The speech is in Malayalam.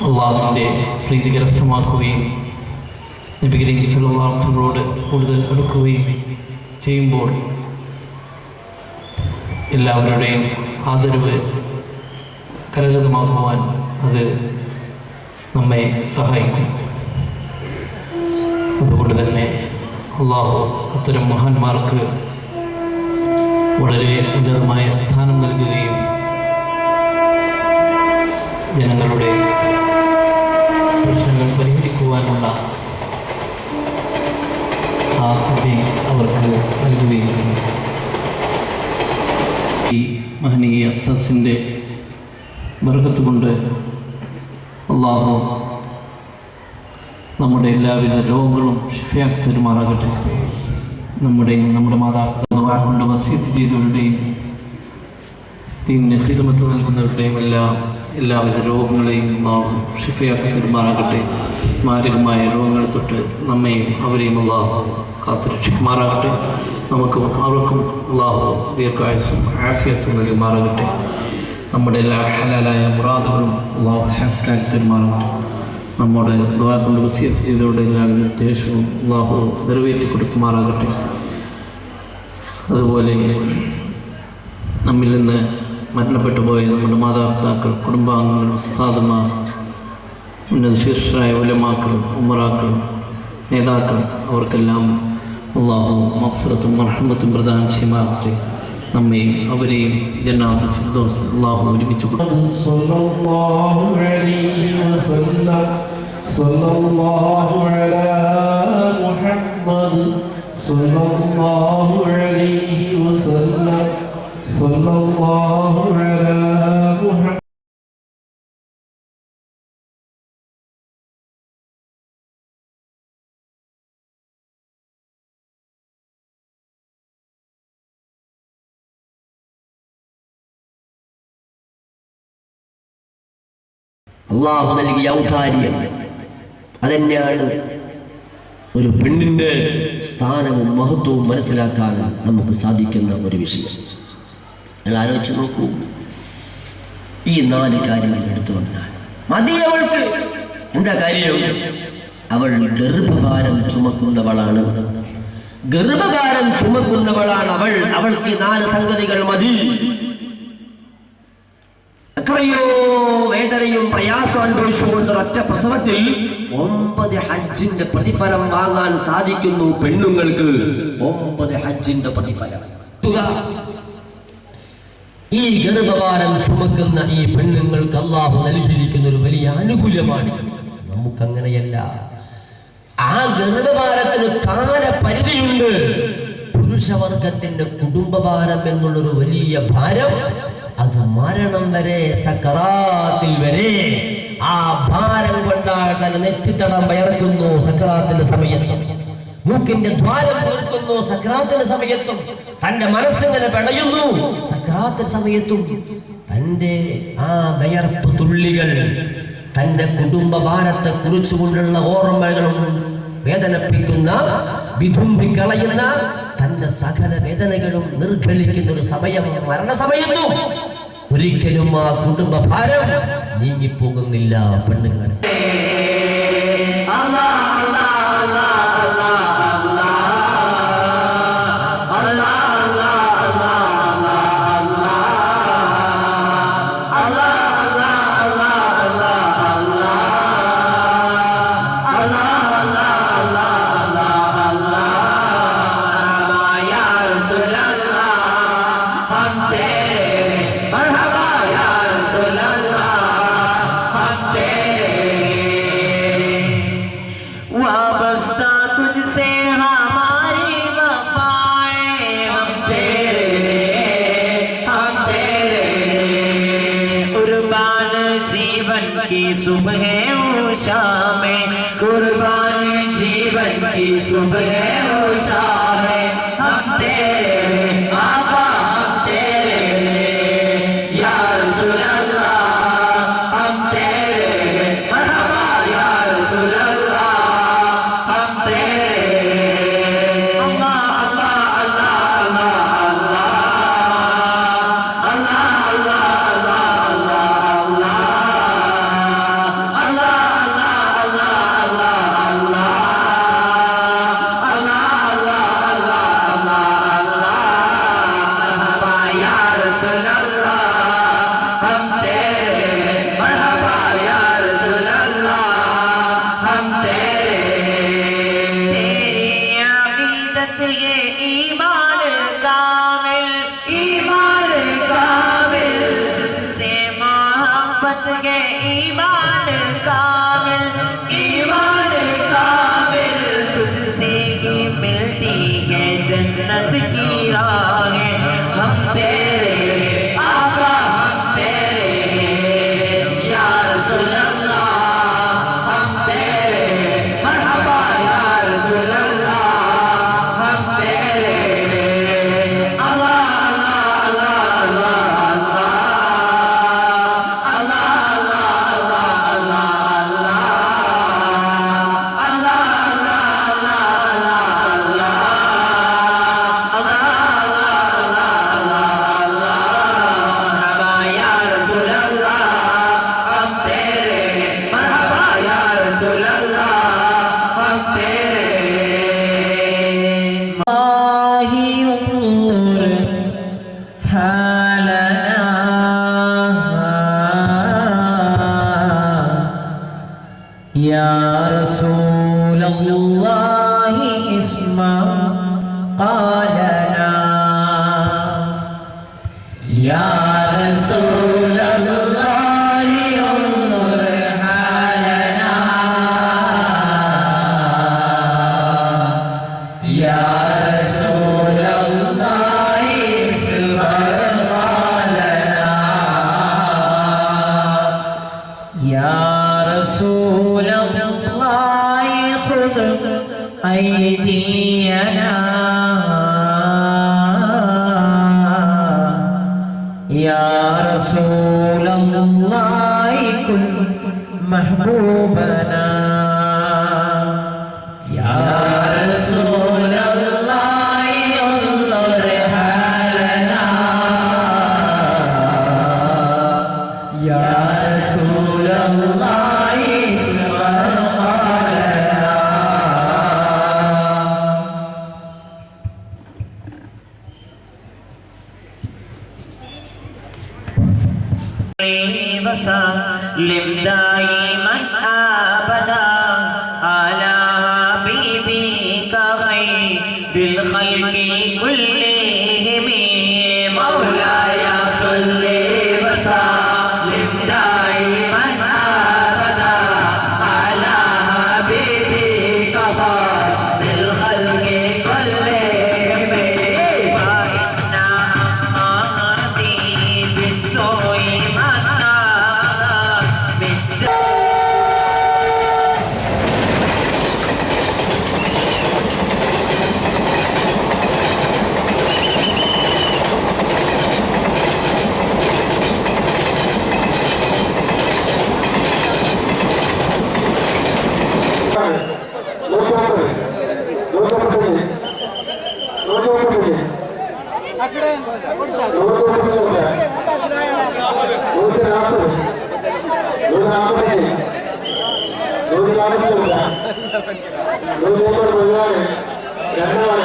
അള്ളാഹുവിൻ്റെ പ്രീതി കരസ്ഥമാക്കുകയും നബി കരീം സല്ലല്ലാഹു അലൈഹി വസല്ലമയോട് കൂടുതൽ അടുക്കുകയും ചെയ്യുമ്പോൾ എല്ലാവരുടെയും ആദരവ് കരഗതമാക്കുവാൻ അത് നമ്മെ സഹായിക്കും. അതുകൊണ്ട് തന്നെ അള്ളാഹു അത്തരം മഹാന്മാർക്ക് വളരെ ഉന്നതമായ സ്ഥാനം നൽകുകയും ജനങ്ങളുടെ പ്രശ്നങ്ങൾ പരിഹരിക്കുവാനുള്ള ആ സിദ്ധി അവർക്ക് നൽകുകയും ചെയ്യും. ഈ മഹനീയ സദസ്സിൻ്റെ ബർക്കത്ത് കൊണ്ട് അള്ളാഹു നമ്മുടെ എല്ലാവിധ രോഗങ്ങളും ശിഫയാക്കി തരുമാറാകട്ടെ. നമ്മുടെ മാതാപിതാക്കൾ കൊണ്ട് വസിയത്ത് ചെയ്തവരുടെയും ദീനിന് ഖിദ്മത്ത് നൽകുന്നവരുടെയും എല്ലാവിധ രോഗങ്ങളെയും അള്ളാഹു ശിഫയാക്കി തരുമാറാകട്ടെ. മാരകമായ രോഗങ്ങളെ തൊട്ട് നമ്മയും അവരെയും അള്ളാഹു കാത്തുരക്ഷിക്കുമാറാകട്ടെ. നമുക്കും അവർക്കും അള്ളാഹു ദീർഘായുസ്സും ആഫിയത്തും നൽകുമാറാകട്ടെ. നമ്മുടെ എല്ലാ ഹലാലായ മുറാദുകളും അള്ളാഹു ഹാസിലാക്കി തരുമാറാകട്ടെ. നമ്മുടെ ദുആ കൊണ്ട് വസിയത്ത് ചെയ്തവരുടെ എല്ലാ നിർദ്ദേശവും അള്ളാഹു നിറവേറ്റി കൊടുക്കുമാറാകട്ടെ. അതുപോലെ നമ്മിൽ നിന്ന് മരണപ്പെട്ടു പോയ നമ്മുടെ മാതാപിതാക്കൾ, കുടുംബാംഗങ്ങൾ, ഉസ്താദുമാർ, ഉന്നത ശീർഷരായ ഉലമാക്കൾ, ഉമറാക്കൾ, നേതാക്കൾ, അവർക്കെല്ലാം അള്ളാഹു മഗ്ഫിറത്തും റഹ്മത്തും പ്രദാനം ചെയ്യുമാറാകട്ടെ. നമ്മയും അവരെയും ജന്നാത്തുൽ ഫിർദൗസ് അള്ളാഹു ഒരുമിച്ച് കൊടുക്കും. സല്ലല്ലാഹു അലൈഹി വസല്ലം സല്ലല്ലാഹു അലാ മുഹമ്മദ് സല്ലല്ലാഹു അലൈഹി വസല്ലം സല്ലല്ലാഹു അലാ മുഹമ്മദ്. അള്ളാഹു നൽകിയ ഔദാര്യം അതെന്നെയാണ് ഒരു പെണ്ണിൻ്റെ സ്ഥാനവും മഹത്വവും മനസ്സിലാക്കാൻ നമുക്ക് സാധിക്കുന്ന ഒരു വിഷയം. നിങ്ങൾ ആലോചിച്ച് നോക്കൂ, ഈ 4 കാര്യങ്ങൾ എടുത്തു വന്നാൽ മതി അവൾക്ക്. എന്താ കാര്യം? അവൾ ഗർഭഭാരം ചുമക്കുന്നവളാണ്. ഗർഭഭാരം ചുമക്കുന്നവളാണ് അവൾ. അവൾക്ക് 4 സംഗതികൾ മതി. എത്രയോ വേദനയും പ്രയാസം അനുഭവിച്ചുകൊണ്ട് ഒറ്റ പ്രസവത്തിൽ 9 ഹജ്ജിന്റെ പ്രതിഫലം വാങ്ങാൻ സാധിക്കുന്നു പെണ്ണുങ്ങൾക്ക്. 9 ഹജ്ജിന്റെ പ്രതിഫലം. ഈ ഗർഭഭാരം ചുമക്കുന്ന ഈ പെണ്ണുങ്ങൾക്ക് അള്ളാഹു നൽകിയിരിക്കുന്ന ഒരു വലിയ ആനുകൂല്യമാണ്. നമുക്കങ്ങനെയല്ല. ആ ഗർഭഭാരത്തിന് കാലപരിധിയുണ്ട്. പുരുഷവർഗത്തിന്റെ കുടുംബഭാരം എന്നുള്ളൊരു വലിയ ഭാരം, അത് മരണം വരെ, സക്കറാത്തിൽ വരെ ആ ഭാരം കൊണ്ടാൽ തന്നെ നെറ്റിത്തടം വയർക്കുന്നു സക്കറാത്തിന്റെ സമയത്തും, മൂക്കിന്റെ ദ്വാരം തീർക്കുന്നു സക്കറാത്തിന്റെ സമയത്തും, തന്റെ മനസ്സിങ്ങനെ പെടയുന്നു സക്കറാത്തിന്റെ സമയത്തും. തന്റെ ആ വയർപ്പ് തുള്ളികൾ തന്റെ കുടുംബഭാരത്തെ കുറിച്ചുകൊണ്ടുള്ള ഓർമ്മകളും വേദനിപ്പിക്കുന്ന, വിതുമ്പിക്കളയുന്ന, തന്റെ സകല വേദനകളും നിർഗളിക്കുന്ന ഒരു സമയം മരണസമയത്തും ഒരിക്കലും ആ കുടുംബഭാരം നീങ്ങിപ്പോകുന്നില്ല പെണ്ണുങ്ങൾ. सुबह ओ शाम कुर्बानी जीवन की सुबह ओ शाम हम तेरे आका हम तेरे या रसूल अल्लाह हम तेरे मरहबा या रसूल अल्लाह हम तेरे अल्लाह अल्लाह अल्लाह अल्लाह अल्लाह अल्लाह अल्लाह अल्लाह मोहब्बत के ईमान कामिल तुझसे की मिलती है जन्नत की राहें हम तेरे आका हम तेरे या रसूल अल्लाह हम तेरे मरहबा या रसूल अल्लाह हम तेरे अल्लाह या रसूल अल्लाह इस्मा क़ालना या रसूल अल्लाह उन्नुर हालना या रसूल अल्लाह इस्मा क़ालना या रसूल अल्लाह खुद ऐदीना या रसूल अल्लाह कुल महबूबना या रसूल अल्लाह उन्नुर हालना या रसूल अल्लाह वसल्लिम दाइमन अबदा अला हबीबिका खैरिल खल्क़ि कुल्लिहिम मौलाया सल्लि वसल्लिम दाइमन अबदा अला हबीबिका खैरिल खल्क़ि कुल्लिहिम फइन्ना अमारती बिस्सोई Jangan